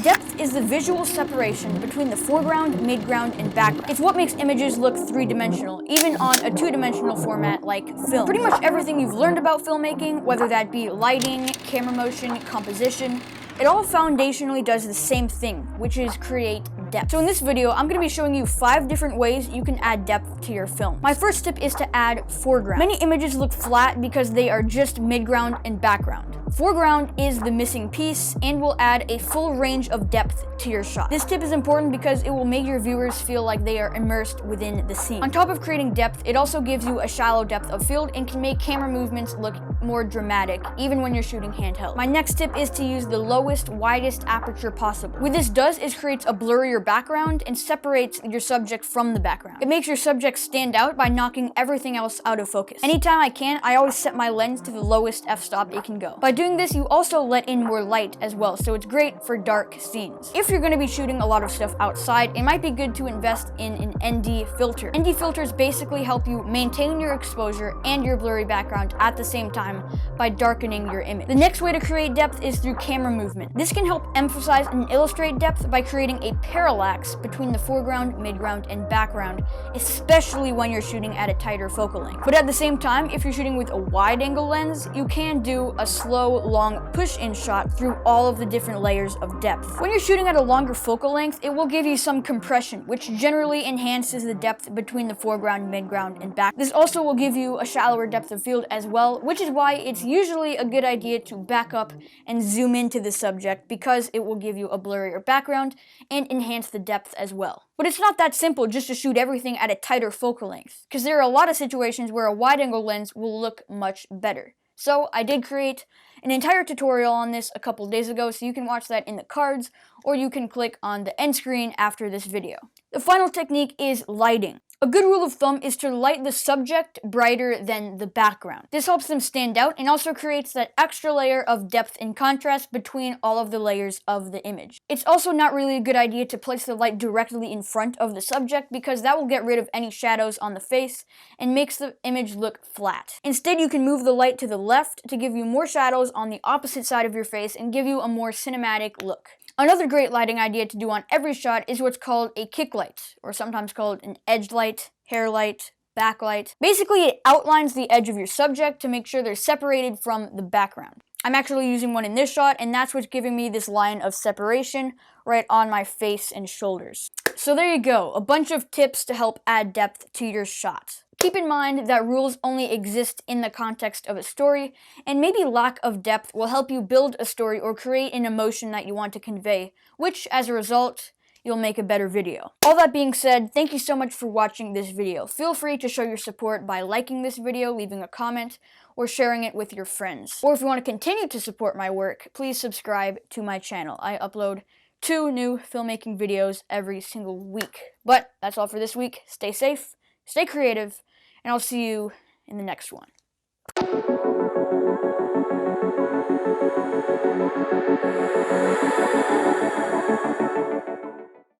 Depth is the visual separation between the foreground, midground, and background. It's what makes images look three-dimensional, even on a two-dimensional format like film. Pretty much everything you've learned about filmmaking, whether that be lighting, camera motion, composition, it all foundationally does the same thing, which is create depth. So in this video, I'm going to be showing you 5 different ways you can add depth to your film. My first tip is to add foreground. Many images look flat because they are just midground and background. Foreground is the missing piece and will add a full range of depth to your shot. This tip is important because it will make your viewers feel like they are immersed within the scene. On top of creating depth, it also gives you a shallow depth of field and can make camera movements look more dramatic, even when you're shooting handheld. My next tip is to use the lowest, widest aperture possible. What this does is creates a blurrier background and separates your subject from the background. It makes your subject stand out by knocking everything else out of focus. Anytime I can, I always set my lens to the lowest f-stop it can go. By doing this, you also let in more light as well, so it's great for dark scenes. If you're going to be shooting a lot of stuff outside, it might be good to invest in an ND filter. ND filters basically help you maintain your exposure and your blurry background at the same time by darkening your image. The next way to create depth is through camera movement. This can help emphasize and illustrate depth by creating a parallax between the foreground, midground, and background, especially when you're shooting at a tighter focal length. But at the same time, if you're shooting with a wide-angle lens, you can do a slow, long push-in shot through all of the different layers of depth. When you're shooting at a longer focal length, it will give you some compression, which generally enhances the depth between the foreground, midground, and back. This also will give you a shallower depth of field as well, which is why it's usually a good idea to back up and zoom into the subject because it will give you a blurrier background and enhance the depth as well. But it's not that simple just to shoot everything at a tighter focal length, because there are a lot of situations where a wide-angle lens will look much better. So I did create an entire tutorial on this a couple days ago, so you can watch that in the cards, or you can click on the end screen after this video. The final technique is lighting. A good rule of thumb is to light the subject brighter than the background. This helps them stand out and also creates that extra layer of depth and contrast between all of the layers of the image. It's also not really a good idea to place the light directly in front of the subject because that will get rid of any shadows on the face and makes the image look flat. Instead, you can move the light to the left to give you more shadows on the opposite side of your face and give you a more cinematic look. Another great lighting idea to do on every shot is what's called a kick light, or sometimes called an edge light, hair light, backlight. Basically, it outlines the edge of your subject to make sure they're separated from the background. I'm actually using one in this shot, and that's what's giving me this line of separation right on my face and shoulders. So there you go, a bunch of tips to help add depth to your shot. Keep in mind that rules only exist in the context of a story, and maybe lack of depth will help you build a story or create an emotion that you want to convey, which, as a result, you'll make a better video. All that being said, thank you so much for watching this video. Feel free to show your support by liking this video, leaving a comment, or sharing it with your friends. Or if you want to continue to support my work, please subscribe to my channel. I upload 2 new filmmaking videos every single week. But that's all for this week. Stay safe, stay creative, and I'll see you in the next one.